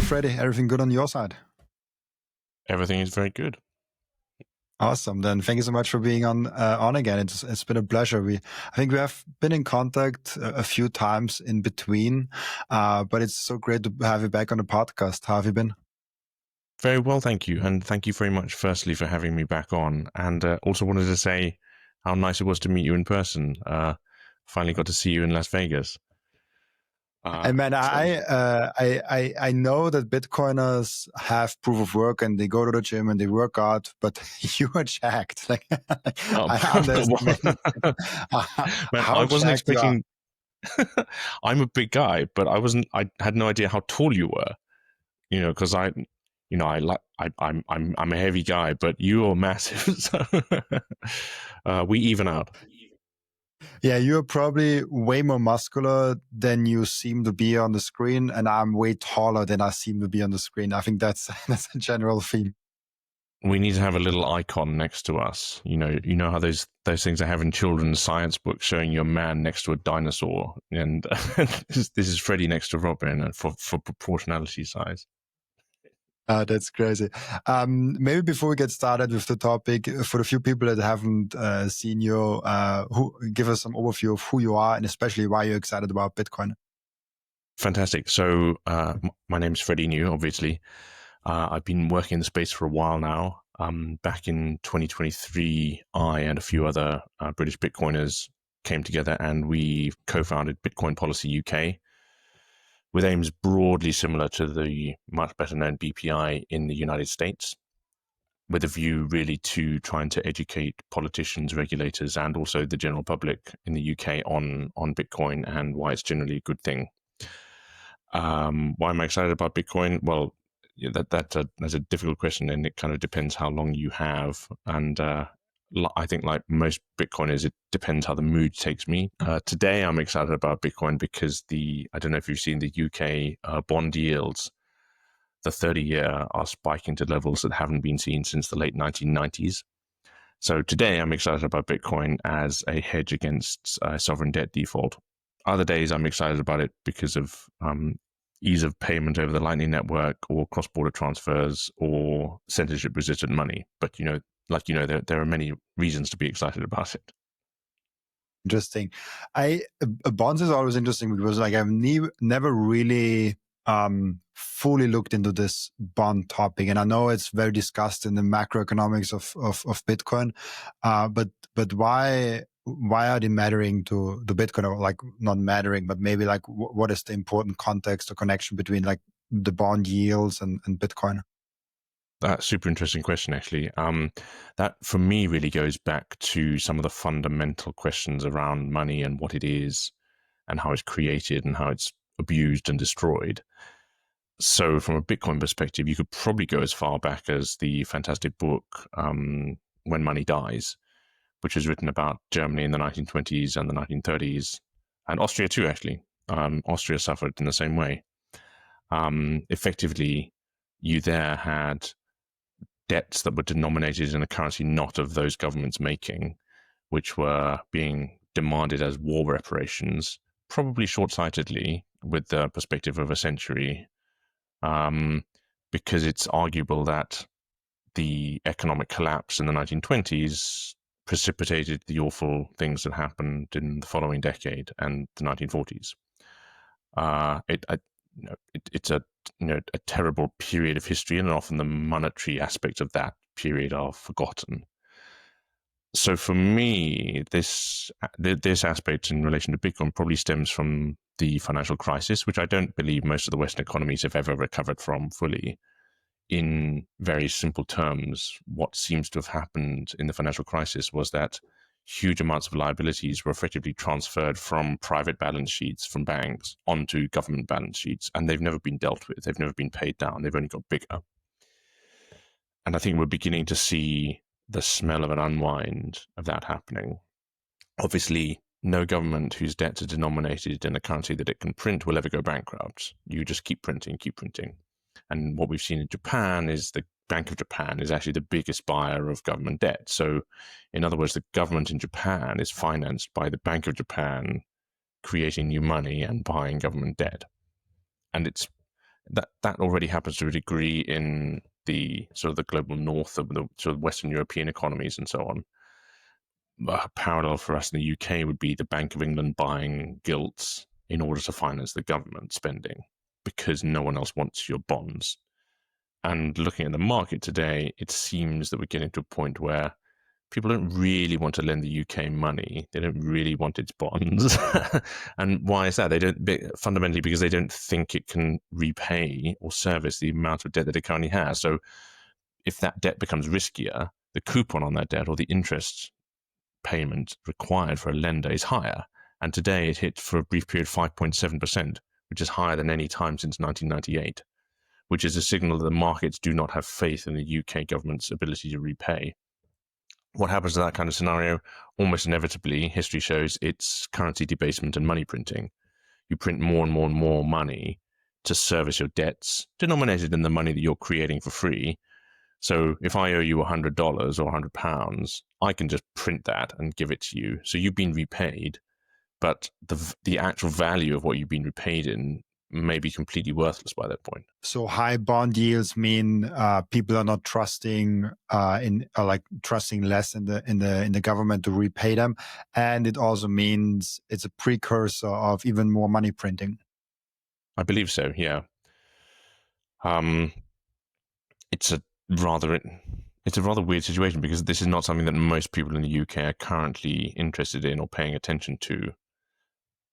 Freddie? Everything good on your side? Everything is very good. Awesome. Then thank you so much for being on again. It's been a pleasure. I think we have been in contact a few times in between, but it's so great to have you back on the podcast. How have you been? Very well, thank you. And thank you very much, firstly, for having me back on. And also wanted to say how nice it was to meet you in person. Finally got to see you in Las Vegas. And man, I know that Bitcoiners have proof of work and they go to the gym and they work out, but you are jacked. Like I underestimate Man, how I wasn't jacked you are. expecting. I'm a big guy, but I had no idea how tall you were. Because I'm a heavy guy, but you are massive. So we even out. Yeah, you're probably way more muscular than you seem to be on the screen, and I'm way taller than I seem to be on the screen. I think that's a general theme. We need to have a little icon next to us. You know how those things I have in children's science books showing you a man next to a dinosaur, and this is Freddie next to Robin, and for proportionality size. That's crazy. Maybe before we get started with the topic, for the few people that haven't seen you, give us some overview of who you are and especially why you're excited about Bitcoin. Fantastic. So my name is Freddie New, obviously. I've been working in the space for a while now. Back in 2023, I and a few other British Bitcoiners came together and we co-founded Bitcoin Policy UK, with aims broadly similar to the much better known BPI in the United States, with a view really to trying to educate politicians, regulators, and also the general public in the UK on Bitcoin and why it's generally a good thing. Why am I excited about Bitcoin? Well, that's a difficult question, and it kind of depends how long you have. And I think, like most Bitcoiners, it depends how the mood takes me. Today, I'm excited about Bitcoin because I don't know if you've seen the UK bond yields, the 30-year are spiking to levels that haven't been seen since the late 1990s. So today, I'm excited about Bitcoin as a hedge against sovereign debt default. Other days, I'm excited about it because of ease of payment over the Lightning Network, or cross-border transfers, or censorship-resistant money. But there are many reasons to be excited about it. Interesting. Bonds is always interesting because I've never really fully looked into this bond topic, and I know it's very discussed in the macroeconomics of Bitcoin. But why are they mattering to Bitcoin, or like not mattering, but maybe like what is the important context or connection between like the bond yields and Bitcoin? That's a super interesting question, actually. That, for me, really goes back to some of the fundamental questions around money and what it is and how it's created and how it's abused and destroyed. So from a Bitcoin perspective, you could probably go as far back as the fantastic book, When Money Dies, which was written about Germany in the 1920s and the 1930s, and Austria too, actually. Austria suffered in the same way. Effectively, you there had debts that were denominated in a currency not of those governments making, which were being demanded as war reparations, probably short-sightedly with the perspective of a century, because it's arguable that the economic collapse in the 1920s precipitated the awful things that happened in the following decade and the 1940s. It's a terrible period of history, and often the monetary aspects of that period are forgotten. So for me, this aspect in relation to Bitcoin probably stems from the financial crisis, which I don't believe most of the Western economies have ever recovered from fully. In very simple terms, what seems to have happened in the financial crisis was that huge amounts of liabilities were effectively transferred from private balance sheets from banks onto government balance sheets, and they've never been dealt with. They've never been paid down. They've only got bigger. And I think we're beginning to see the smell of an unwind of that happening. Obviously, no government whose debts are denominated in a currency that it can print will ever go bankrupt. You just keep printing, keep printing. And what we've seen in Japan is the Bank of Japan is actually the biggest buyer of government debt. So, in other words, the government in Japan is financed by the Bank of Japan creating new money and buying government debt. And it's That already happens to a degree in the sort of the global north of the sort of Western European economies and so on. A parallel for us in the UK would be the Bank of England buying gilts in order to finance the government spending because no one else wants your bonds. And looking at the market today, it seems that we're getting to a point where people don't really want to lend the UK money. They don't really want its bonds. And why is that? They don't, fundamentally because they don't think it can repay or service the amount of debt that it currently has. So if that debt becomes riskier, the coupon on that debt or the interest payment required for a lender is higher. And today it hit for a brief period 5.7%, which is higher than any time since 1998, which is a signal that the markets do not have faith in the UK government's ability to repay. What happens to that kind of scenario? Almost inevitably, history shows it's currency debasement and money printing. You print more and more and more money to service your debts, denominated in the money that you're creating for free. So if I owe you $100 or £100, I can just print that and give it to you. So you've been repaid, but the actual value of what you've been repaid in may be completely worthless by that point. So high bond yields mean people are not trusting trusting less in the government to repay them, and it also means it's a precursor of even more money printing. I believe so. Yeah. It's a rather weird situation because this is not something that most people in the UK are currently interested in or paying attention to.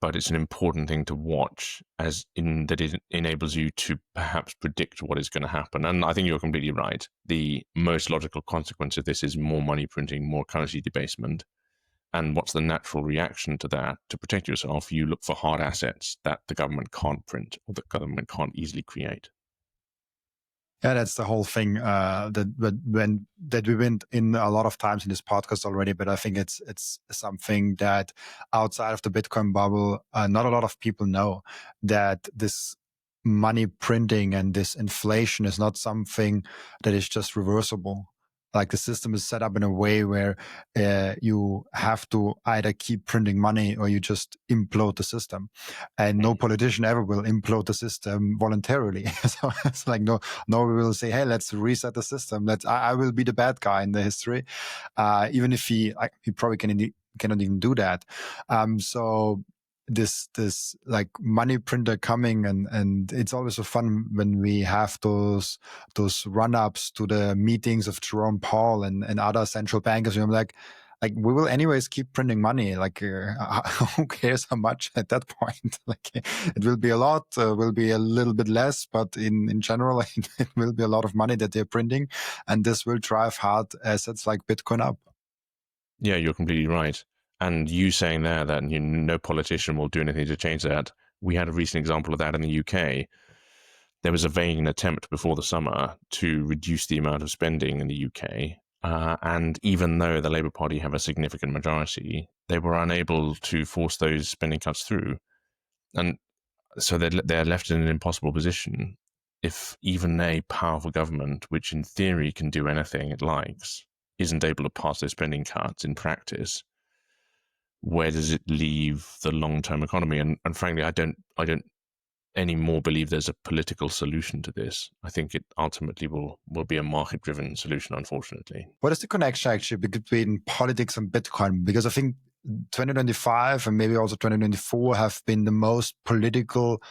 But it's an important thing to watch, as in that it enables you to perhaps predict what is going to happen. And I think you're completely right. The most logical consequence of this is more money printing, more currency debasement. And what's the natural reaction to that? To protect yourself, you look for hard assets that the government can't print or the government can't easily create. Yeah, that's the whole thing that we went in a lot of times in this podcast already. But I think it's something that outside of the Bitcoin bubble, not a lot of people know, that this money printing and this inflation is not something that is just reversible. Like the system is set up in a way where you have to either keep printing money or you just implode the system. And no politician ever will implode the system voluntarily. So it's like no one will say, "Hey, let's reset the system." I will be the bad guy in the history, even if he probably cannot even do that. So this like money printer coming and it's always so fun when we have those run-ups to the meetings of Jerome Powell and other central bankers. I'm like we will anyways keep printing money. Who cares how much at that point? It will be a lot, will be a little bit less, but in general, it will be a lot of money that they're printing, and this will drive hard assets like Bitcoin up. Yeah, you're completely right. And you saying there that no politician will do anything to change that. We had a recent example of that in the UK. There was a vain attempt before the summer to reduce the amount of spending in the UK. And even though the Labour Party have a significant majority, they were unable to force those spending cuts through. And so they're left in an impossible position if even a powerful government, which in theory can do anything it likes, isn't able to pass those spending cuts in practice. Where does it leave the long-term economy? And frankly, I don't anymore believe there's a political solution to this. I think it ultimately will be a market-driven solution, unfortunately. What is the connection actually between politics and Bitcoin? Because I think 2025 and maybe also 2024 have been the most political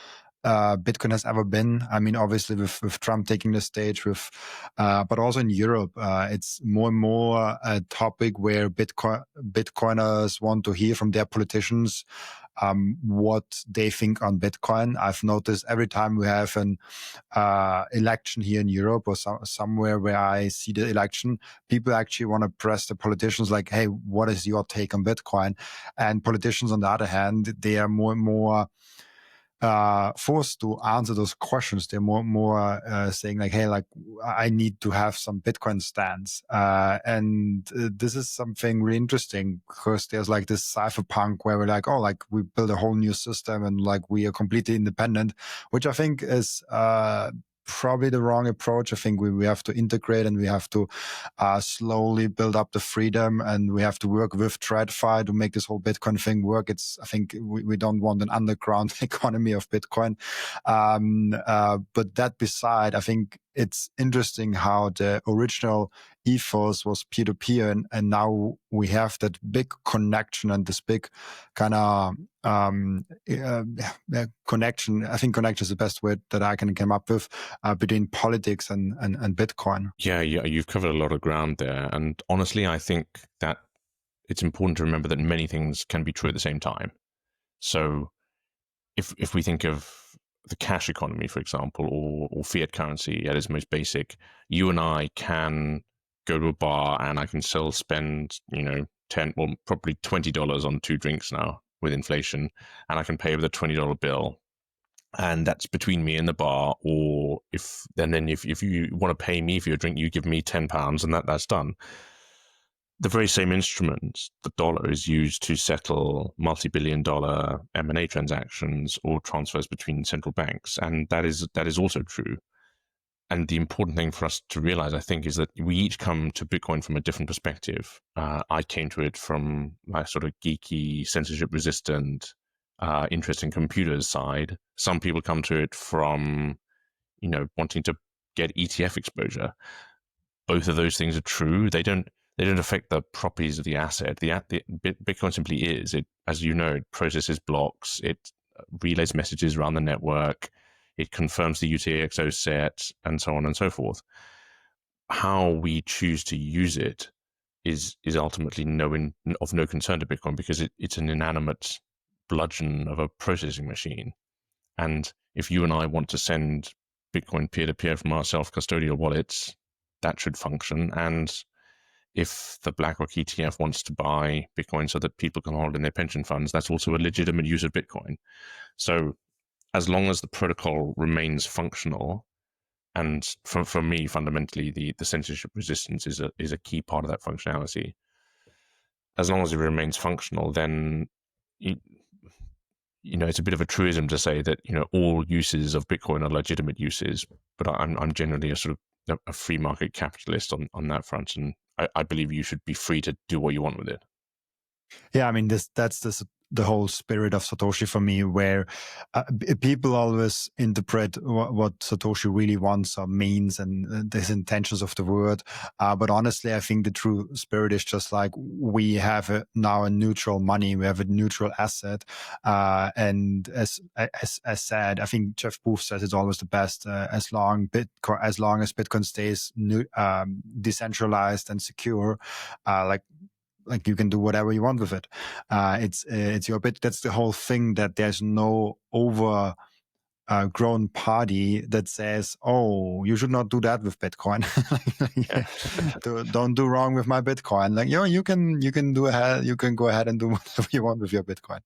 Bitcoin has ever been. I mean, obviously with Trump taking the stage, but also in Europe, it's more and more a topic where Bitcoiners want to hear from their politicians what they think on Bitcoin. I've noticed every time we have an election here in Europe or somewhere where I see the election, people actually want to press the politicians like, "Hey, what is your take on Bitcoin?" And politicians, on the other hand, they are more and more forced to answer those questions. They're more saying like, "Hey, I need to have some Bitcoin stance," and this is something really interesting because there's like this cypherpunk where we're like, "Oh, we build a whole new system and we are completely independent," which I think is probably the wrong approach. I think we have to integrate, and we have to slowly build up the freedom, and we have to work with TradFi to make this whole Bitcoin thing work. I think we don't want an underground economy of Bitcoin. But that beside, I think it's interesting how the original ethos was peer-to-peer, and now we have that big connection and this big kind of connection. I think connection is the best word that I can come up with between politics and Bitcoin. Yeah, you've covered a lot of ground there. And honestly, I think that it's important to remember that many things can be true at the same time. So if we think of the cash economy, for example, or fiat currency at its most basic, you and I can go to a bar and I can still spend, probably $20 on 2 drinks now with inflation, and I can pay with a $20 bill. And that's between me and the bar. Or if you want to pay me for your drink, you give me £10, and that's done. The very same instrument, the dollar, is used to settle multi-billion-dollar M&A transactions or transfers between central banks, and that is also true. And the important thing for us to realize, I think, is that we each come to Bitcoin from a different perspective. I came to it from my sort of geeky, censorship-resistant, interest in computers side. Some people come to it from, wanting to get ETF exposure. Both of those things are true. They don't affect the properties of the asset. Bitcoin simply is. It, as you know, it processes blocks. It relays messages around the network. It confirms the UTXO set, and so on and so forth. How we choose to use it is ultimately of no concern to Bitcoin, because it's an inanimate bludgeon of a processing machine. And if you and I want to send Bitcoin peer-to-peer from our self-custodial wallets, that should function. And if the BlackRock ETF wants to buy Bitcoin so that people can hold in their pension funds, that's also a legitimate use of Bitcoin. So as long as the protocol remains functional, and for me, fundamentally, the censorship resistance is a key part of that functionality. As long as it remains functional, then it's a bit of a truism to say that all uses of Bitcoin are legitimate uses. But I'm generally a sort of a free market capitalist on that front, and I believe you should be free to do what you want with it. Yeah, I mean, that's the whole spirit of Satoshi for me, where people always interpret what Satoshi really wants or means, and his intentions of the word. But honestly, I think the true spirit is just like, we have now a neutral money, we have a neutral asset. And as said, I think Jeff Booth says it's always the best, as long as Bitcoin stays decentralized and secure, like you can do whatever you want with it. It's your bit. That's the whole thing, that there's no grown party that says, "Oh, you should not do that with Bitcoin." Don't do wrong with my Bitcoin. Like, you can go ahead and do whatever you want with your Bitcoin.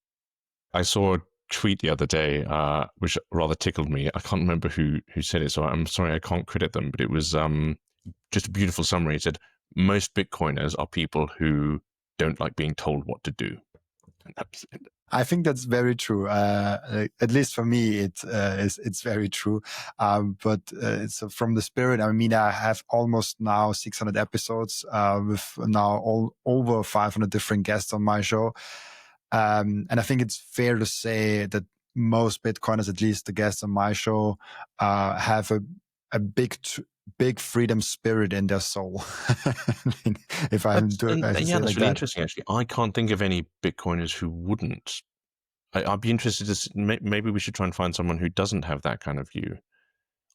I saw a tweet the other day, which rather tickled me. I can't remember who said it, so I'm sorry I can't credit them. But it was just a beautiful summary. It said, most Bitcoiners are people who don't like being told what to do. I think that's very true. At least for me, it's very true. But so from the spirit, I mean, I have almost now 600 episodes with now over 500 different guests on my show. And I think it's fair to say that most Bitcoiners, at least the guests on my show, have a big freedom spirit in their soul. If I that's really interesting. Actually, I can't think of any Bitcoiners who wouldn't. I'd be interested to maybe we should try and find someone who doesn't have that kind of view.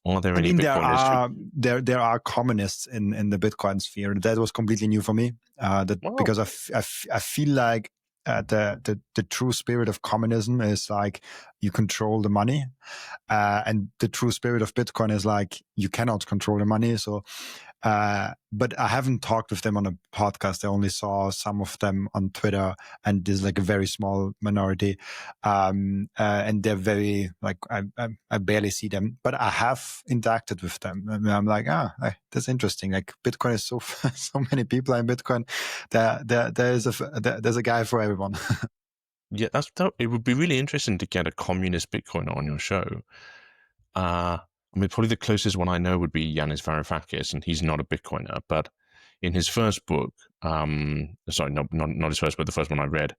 Are there any Bitcoiners? There are communists in the Bitcoin sphere. That was completely new for me. Because I feel like the true spirit of communism is like, you control the money, and the true spirit of Bitcoin is like, you cannot control the money. So, but I haven't talked with them on a podcast. I only saw some of them on Twitter, and there's like a very small minority, and they're very like, I barely see them, but I have interacted with them. And I'm like, that's interesting. Like, Bitcoin is so many people in Bitcoin. There's a guy for everyone. Yeah, it would be really interesting to get a communist Bitcoiner on your show. I mean, probably the closest one I know would be Yanis Varoufakis, and he's not a Bitcoiner. But in his first book, sorry, not his first, but the first one I read,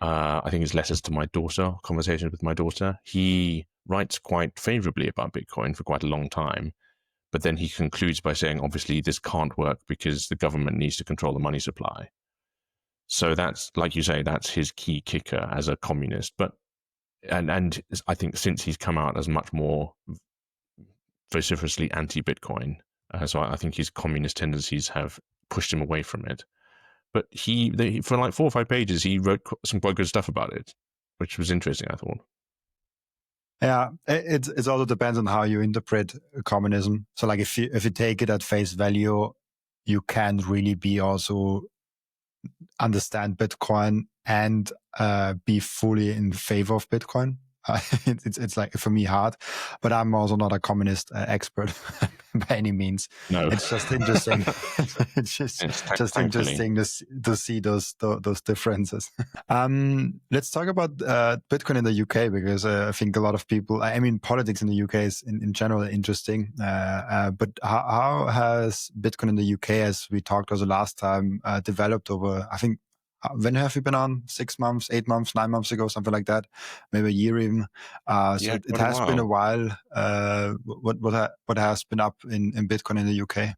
I think it's Letters to My Daughter, Conversations with My Daughter. He writes quite favorably about Bitcoin for quite a long time. But then he concludes by saying, obviously, this can't work because the government needs to control the money supply. So that's, like you say, that's his key kicker as a communist. But and I think since he's come out as much more vociferously anti-Bitcoin, so I think his communist tendencies have pushed him away from it. But for like 4 or 5 pages, he wrote some quite good stuff about it, which was interesting, I thought. Yeah, it also depends on how you interpret communism. So like if you take it at face value, you can't really be also understand Bitcoin and be fully in favor of Bitcoin. It's like for me hard, but I'm also not a communist expert by any means. No, It's just interesting. It's just thankfully interesting to see those differences. Let's talk about Bitcoin in the UK, because I think a lot of people, I mean, politics in the UK is in general interesting. But how has Bitcoin in the UK, as we talked also last time, developed over, I think, when have you been on? 6 months, 8 months, 9 months ago, something like that, maybe a year even. So yeah, it has been a while. What has been up in Bitcoin in the UK?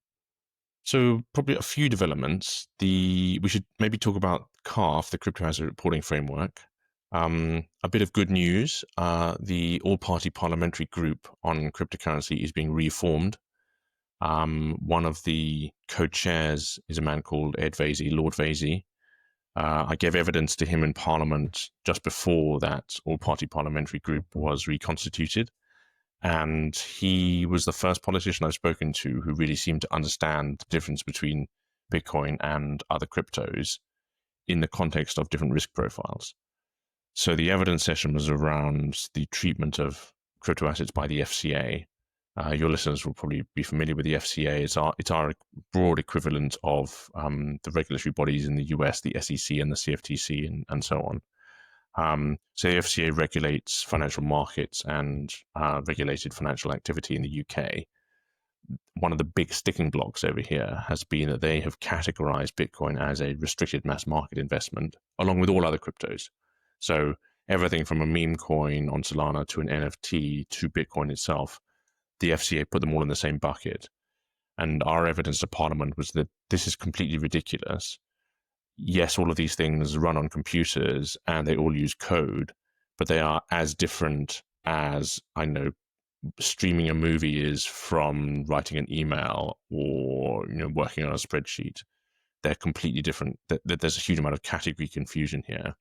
So probably a few developments. We should maybe talk about CARF, the Crypto Asset Reporting Framework. A bit of good news: the all-party parliamentary group on cryptocurrency is being reformed. One of the co-chairs is a man called Ed Vaizey, Lord Vaizey. I gave evidence to him in Parliament just before that all-party parliamentary group was reconstituted. And he was the first politician I've spoken to who really seemed to understand the difference between Bitcoin and other cryptos in the context of different risk profiles. So the evidence session was around the treatment of crypto assets by the FCA. Your listeners will probably be familiar with the FCA. It's our broad equivalent of the regulatory bodies in the US, the SEC and the CFTC, and so on. So the FCA regulates financial markets and regulated financial activity in the UK. One of the big sticking blocks over here has been that they have categorized Bitcoin as a restricted mass market investment, along with all other cryptos. So everything from a meme coin on Solana to an NFT to Bitcoin itself, the FCA put them all in the same bucket. And our evidence to Parliament was that this is completely ridiculous. Yes, all of these things run on computers and they all use code, but they are as different as, I know, streaming a movie is from writing an email or working on a spreadsheet. They're completely different. There's a huge amount of category confusion here.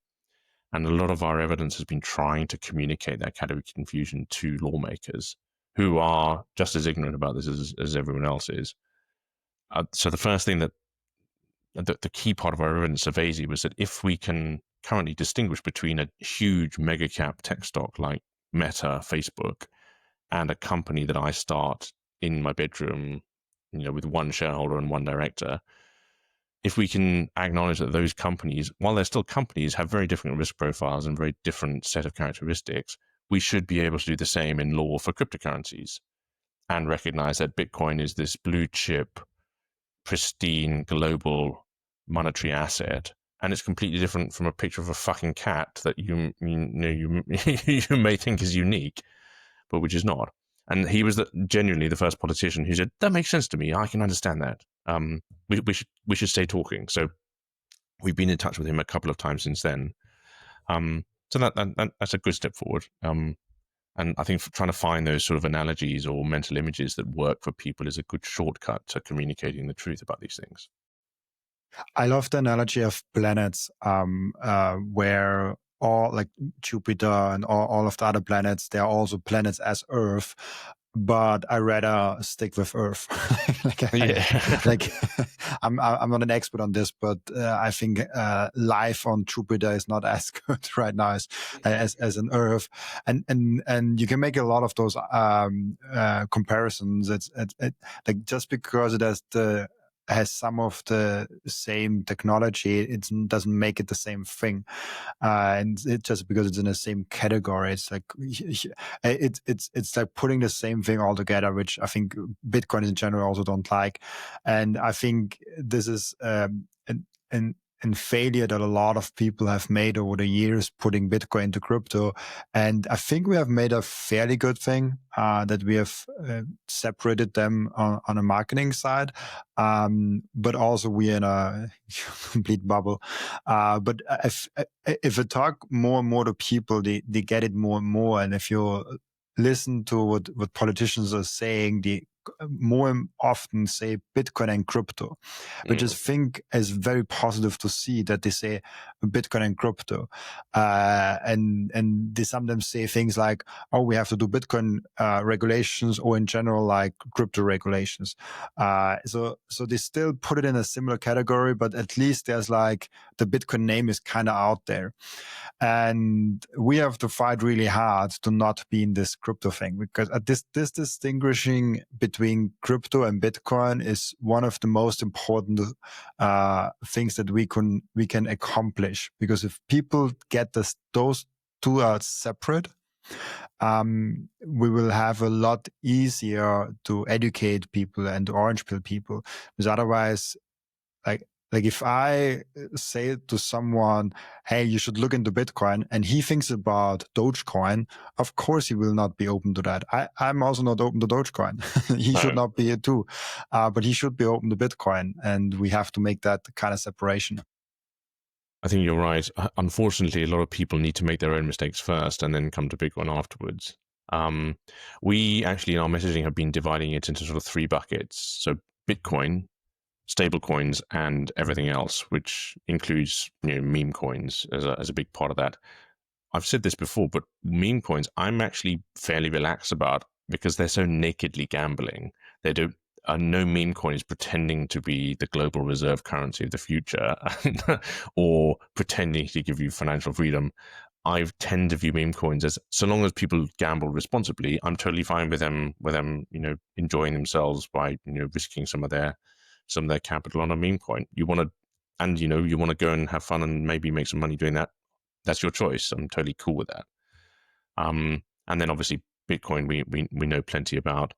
And a lot of our evidence has been trying to communicate that category confusion to lawmakers who are just as ignorant about this as everyone else is. So the first thing that the key part of our evidence of AZ was that if we can currently distinguish between a huge mega cap tech stock like Meta, Facebook, and a company that I start in my bedroom, with one shareholder and one director, if we can acknowledge that those companies, while they're still companies, have very different risk profiles and very different set of characteristics, we should be able to do the same in law for cryptocurrencies and recognize that Bitcoin is this blue chip, pristine, global monetary asset, and it's completely different from a picture of a fucking cat that you may think is unique, but which is not. And he was genuinely the first politician who said, "That makes sense to me. I can understand that. We should stay talking." So we've been in touch with him a couple of times since then. So that's a good step forward. And I think trying to find those sort of analogies or mental images that work for people is a good shortcut to communicating the truth about these things. I love the analogy of planets, where all, like Jupiter and all of the other planets, they are also planets as Earth, but I rather stick with Earth. I'm not an expert on this, but I think life on Jupiter is not as good right now as an Earth, and you can make a lot of those comparisons. It's like just because it has the has some of the same technology, it doesn't make it the same thing. And it just because it's in the same category, it's like it's like putting the same thing all together, which I think Bitcoin in general also don't like. And I think this is an and failure that a lot of people have made over the years putting Bitcoin into crypto. And I think we have made a fairly good thing that we have separated them on a marketing side. But also we're in a complete bubble. But if I talk more and more to people, they get it more and more. And if you listen to what politicians are saying, they more often say Bitcoin and crypto, which I think is very positive to see that they say Bitcoin and crypto. And they sometimes say things like, oh, we have to do Bitcoin regulations, or in general, like crypto regulations. So they still put it in a similar category, but at least there's like the Bitcoin name is kind of out there. And we have to fight really hard to not be in this crypto thing, because this distinguishing between crypto and Bitcoin is one of the most important things that we can accomplish. Because if people get those two are separate, we will have a lot easier to educate people and to orange pill people. Because otherwise, like if I say to someone, hey, you should look into Bitcoin, and he thinks about Dogecoin, of course he will not be open to that. I'm also not open to Dogecoin. He should not be it too. But he should be open to Bitcoin, and we have to make that kind of separation. I think you're right. Unfortunately, a lot of people need to make their own mistakes first and then come to Bitcoin afterwards. We actually, in our messaging, have been dividing it into sort of 3 buckets. So Bitcoin, stable coins, and everything else, which includes meme coins as a big part of that. I've said this before, but meme coins I'm actually fairly relaxed about, because they're so nakedly gambling. No meme coin is pretending to be the global reserve currency of the future or pretending to give you financial freedom. I tend to view meme coins as, so long as people gamble responsibly, I'm totally fine with them enjoying themselves by risking some of their capital on a meme coin. You want to go and have fun and maybe make some money doing that. That's your choice. I'm totally cool with that. And then obviously Bitcoin, we know plenty about.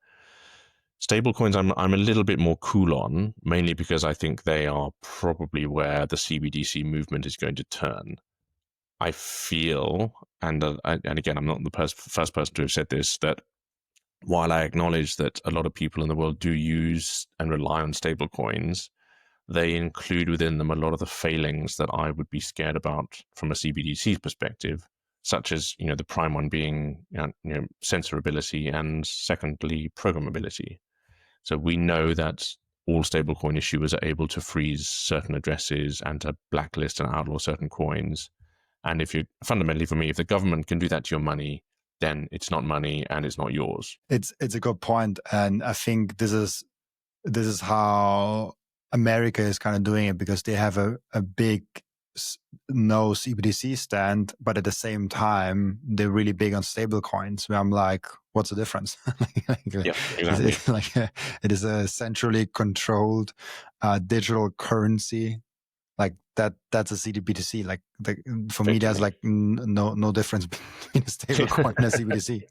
Stablecoins, I'm a little bit more cool on, mainly because I think they are probably where the CBDC movement is going to turn. I feel, and again, I'm not the first person to have said this, that while I acknowledge that a lot of people in the world do use and rely on stablecoins, they include within them a lot of the failings that I would be scared about from a CBDC perspective, such as the prime one being censorability, and secondly programmability. So we know that all stablecoin issuers are able to freeze certain addresses and to blacklist and outlaw certain coins. And fundamentally for me, if the government can do that to your money, then it's not money and it's not yours. It's a good point, and I think this is how America is kind of doing it, because they have a big no CBDC stand, but at the same time they're really big on stable coins. Where I'm like, what's the difference? Yeah, exactly. It is a centrally controlled digital currency. Like that's a CBDC. Like for me, there's like no difference between a stable coin and a CBDC.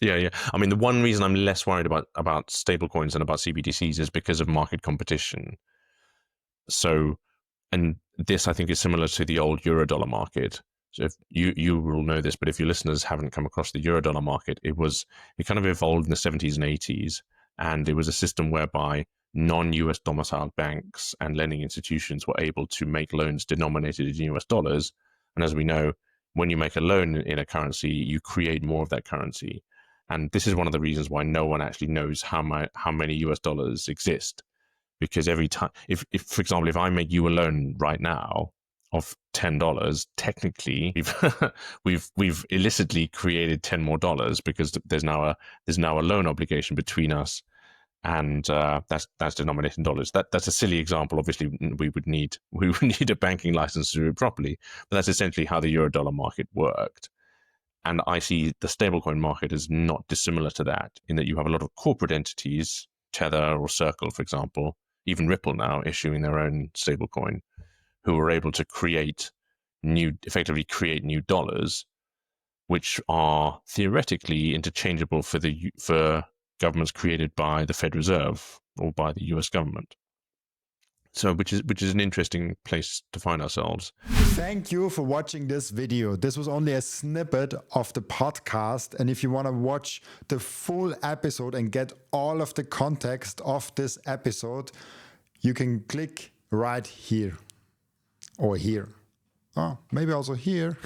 Yeah. I mean, the one reason I'm less worried about stable coins than about CBDCs is because of market competition. So, and this I think is similar to the old Eurodollar market. So if you will know this, but if your listeners haven't come across the Eurodollar market, it kind of evolved in the 70s and 80s, and it was a system whereby non-US domiciled banks and lending institutions were able to make loans denominated in US dollars. And as we know, when you make a loan in a currency, you create more of that currency. And this is one of the reasons why no one actually knows how many US dollars exist. Because every time, if for example, if I make you a loan right now of $10, technically we've illicitly created $10 more, because there's now a loan obligation between us, and that's denominated in dollars. That's a silly example. Obviously, we would need a banking license to do it properly, but that's essentially how the Eurodollar market worked. And I see the stablecoin market as not dissimilar to that, in that you have a lot of corporate entities, Tether or Circle, for example, even Ripple now issuing their own stablecoin, who are able to effectively create new dollars, which are theoretically interchangeable for governments created by the Fed Reserve or by the US government. So, which is an interesting place to find ourselves. Thank you for watching this video. This was only a snippet of the podcast. And if you want to watch the full episode and get all of the context of this episode, you can click right here or here. Oh, maybe also here.